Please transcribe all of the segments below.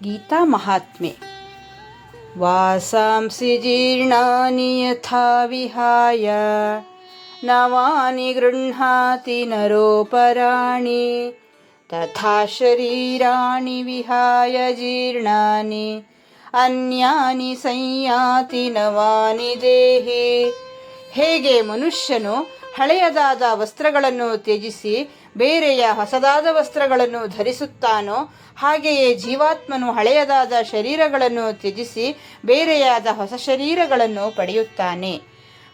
ಗೀತಾ ಮಹಾತ್ಮೆ. ವಾಸಾಂಸಿ ಜೀರ್ಣಾನಿ ಯಥಾ ವಿಹಾಯ ನವಾನಿ ಗೃಹ್ಣಾತಿ ನರೋಪರಾಣಿ ತಥಾ ಶರೀರಾಣಿ ವಿಹಾಯ ಜೀರ್ಣಾನಿ ಅನ್ಯಾನಿ ಸಂಯಾತಿ ನವಾನಿ ದೇಹಿ. ಹೇಗೆ ಮನುಷ್ಯನು ಹಳೆಯದಾದ ವಸ್ತ್ರಗಳನ್ನು ತ್ಯಜಿಸಿ ಬೇರೆಯ ಹೊಸದಾದ ವಸ್ತ್ರಗಳನ್ನು ಧರಿಸುತ್ತಾನೋ, ಹಾಗೆಯೇ ಜೀವಾತ್ಮನು ಹಳೆಯದಾದ ಶರೀರಗಳನ್ನು ತ್ಯಜಿಸಿ ಬೇರೆಯಾದ ಹೊಸ ಶರೀರಗಳನ್ನು ಪಡೆಯುತ್ತಾನೆ.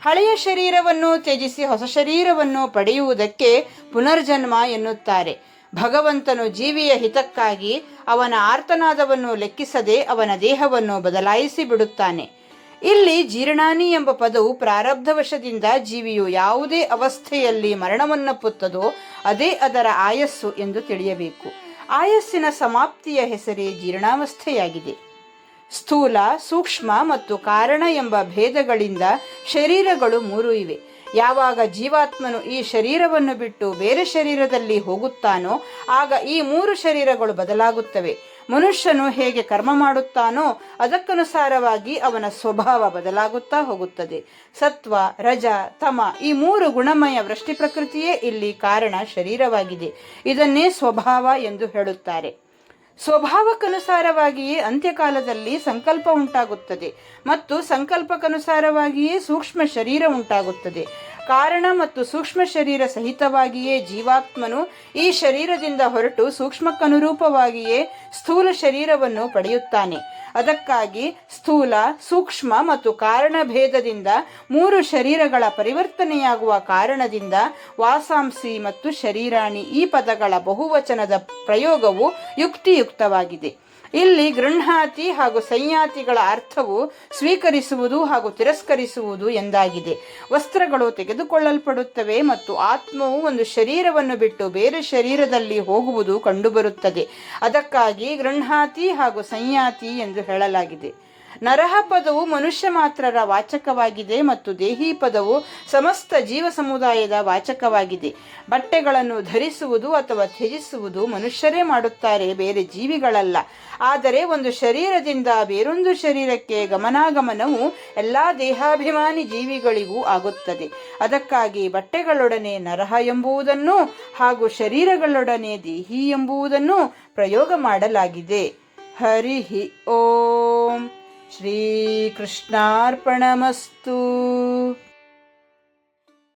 ಹಳೆಯ ಶರೀರವನ್ನು ತ್ಯಜಿಸಿ ಹೊಸ ಶರೀರವನ್ನು ಪಡೆಯುವುದಕ್ಕೆ ಪುನರ್ಜನ್ಮ ಎನ್ನುತ್ತಾರೆ. ಭಗವಂತನು ಜೀವಿಯ ಹಿತಕ್ಕಾಗಿ ಅವನ ಆರ್ತನಾದವನ್ನು ಲೆಕ್ಕಿಸದೆ ಅವನ ದೇಹವನ್ನು ಬದಲಾಯಿಸಿ ಬಿಡುತ್ತಾನೆ. ಇಲ್ಲಿ ಜೀರ್ಣಾನಿ ಎಂಬ ಪದವು ಪ್ರಾರಬ್ಧವಶದಿಂದ ಜೀವಿಯು ಯಾವುದೇ ಅವಸ್ಥೆಯಲ್ಲಿ ಮರಣವನ್ನಪ್ಪುತ್ತದೋ ಅದೇ ಅದರ ಆಯಸ್ಸು ಎಂದು ತಿಳಿಯಬೇಕು. ಆಯಸ್ಸಿನ ಸಮಾಪ್ತಿಯ ಹೆಸರೇ ಜೀರ್ಣಾವಸ್ಥೆಯಾಗಿದೆ. ಸ್ಥೂಲ, ಸೂಕ್ಷ್ಮ ಮತ್ತು ಕಾರಣ ಎಂಬ ಭೇದಗಳಿಂದ ಶರೀರಗಳು ಮೂರು ಇವೆ. ಯಾವಾಗ ಜೀವಾತ್ಮನು ಈ ಶರೀರವನ್ನು ಬಿಟ್ಟು ಬೇರೆ ಶರೀರದಲ್ಲಿ ಹೋಗುತ್ತಾನೋ ಆಗ ಈ ಮೂರು ಶರೀರಗಳು ಬದಲಾಗುತ್ತವೆ. ಮನುಷ್ಯನು ಹೇಗೆ ಕರ್ಮ ಮಾಡುತ್ತಾನೋ ಅದಕ್ಕನುಸಾರವಾಗಿ ಅವನ ಸ್ವಭಾವ ಬದಲಾಗುತ್ತಾ ಹೋಗುತ್ತದೆ. ಸತ್ವ, ರಜ, ತಮ ಈ ಮೂರು ಗುಣಮಯ ವೃಷ್ಟಿ ಪ್ರಕೃತಿಯೇ ಇಲ್ಲಿ ಕಾರಣ ಶರೀರವಾಗಿದೆ. ಇದನ್ನೇ ಸ್ವಭಾವ ಎಂದು ಹೇಳುತ್ತಾರೆ. ಸ್ವಭಾವಕ್ಕನುಸಾರವಾಗಿಯೇ ಅಂತ್ಯಕಾಲದಲ್ಲಿ ಸಂಕಲ್ಪ ಉಂಟಾಗುತ್ತದೆ ಮತ್ತು ಸಂಕಲ್ಪಕ್ಕನುಸಾರವಾಗಿಯೇ ಸೂಕ್ಷ್ಮ ಶರೀರ ಉಂಟಾಗುತ್ತದೆ. ಕಾರಣ ಮತ್ತು ಸೂಕ್ಷ್ಮ ಶರೀರ ಸಹಿತವಾಗಿಯೇ ಜೀವಾತ್ಮನು ಈ ಶರೀರದಿಂದ ಹೊರಟು ಸೂಕ್ಷ್ಮಕ್ಕನುರೂಪವಾಗಿಯೇ ಸ್ಥೂಲ ಶರೀರವನ್ನು ಪಡೆಯುತ್ತಾನೆ. ಅದಕ್ಕಾಗಿ ಸ್ಥೂಲ, ಸೂಕ್ಷ್ಮ ಮತ್ತು ಕಾರಣ ಭೇದದಿಂದ ಮೂರು ಶರೀರಗಳ ಪರಿವರ್ತನೆಯಾಗುವ ಕಾರಣದಿಂದ ವಾಸಾಂಸಿ ಮತ್ತು ಶರೀರಾಣಿ ಈ ಪದಗಳ ಬಹುವಚನದ ಪ್ರಯೋಗವು ಯುಕ್ತಿಯುಕ್ತವಾಗಿದೆ. ಇಲ್ಲಿ ಗೃಹ್ಣಾತಿ ಹಾಗೂ ಸಂಯಾತಿಗಳ ಅರ್ಥವು ಸ್ವೀಕರಿಸುವುದು ಹಾಗೂ ತಿರಸ್ಕರಿಸುವುದು ಎಂದಾಗಿದೆ. ವಸ್ತ್ರಗಳು ತೆಗೆದುಕೊಳ್ಳಲ್ಪಡುತ್ತವೆ ಮತ್ತು ಆತ್ಮವು ಒಂದು ಶರೀರವನ್ನು ಬಿಟ್ಟು ಬೇರೆ ಶರೀರದಲ್ಲಿ ಹೋಗುವುದು ಕಂಡುಬರುತ್ತದೆ. ಅದಕ್ಕಾಗಿ ಗೃಹ್ಣಾತಿ ಹಾಗೂ ಸಂಯಾತಿ ಎಂದು ಹೇಳಲಾಗಿದೆ. ನರಹ ಪದವು ಮನುಷ್ಯ ಮಾತ್ರರ ವಾಚಕವಾಗಿದೆ ಮತ್ತು ದೇಹಿ ಪದವು ಸಮಸ್ತ ಜೀವ ಸಮುದಾಯದ ವಾಚಕವಾಗಿದೆ. ಬಟ್ಟೆಗಳನ್ನು ಧರಿಸುವುದು ಅಥವಾ ತ್ಯಜಿಸುವುದು ಮನುಷ್ಯರೇ ಮಾಡುತ್ತಾರೆ, ಬೇರೆ ಜೀವಿಗಳಲ್ಲ. ಆದರೆ ಒಂದು ಶರೀರದಿಂದ ಬೇರೊಂದು ಶರೀರಕ್ಕೆ ಗಮನಾಗಮನವು ಎಲ್ಲ ದೇಹಾಭಿಮಾನಿ ಜೀವಿಗಳಿಗೂ ಆಗುತ್ತದೆ. ಅದಕ್ಕಾಗಿ ಬಟ್ಟೆಗಳೊಡನೆ ನರಹ ಎಂಬುದನ್ನು ಹಾಗೂ ಶರೀರಗಳೊಡನೆ ದೇಹಿ ಎಂಬುದನ್ನು ಪ್ರಯೋಗ ಮಾಡಲಾಗಿದೆ. ಹರಿ ಓಂ. ಶ್ರೀಕೃಷ್ಣಾರ್ಪಣಮಸ್ತು.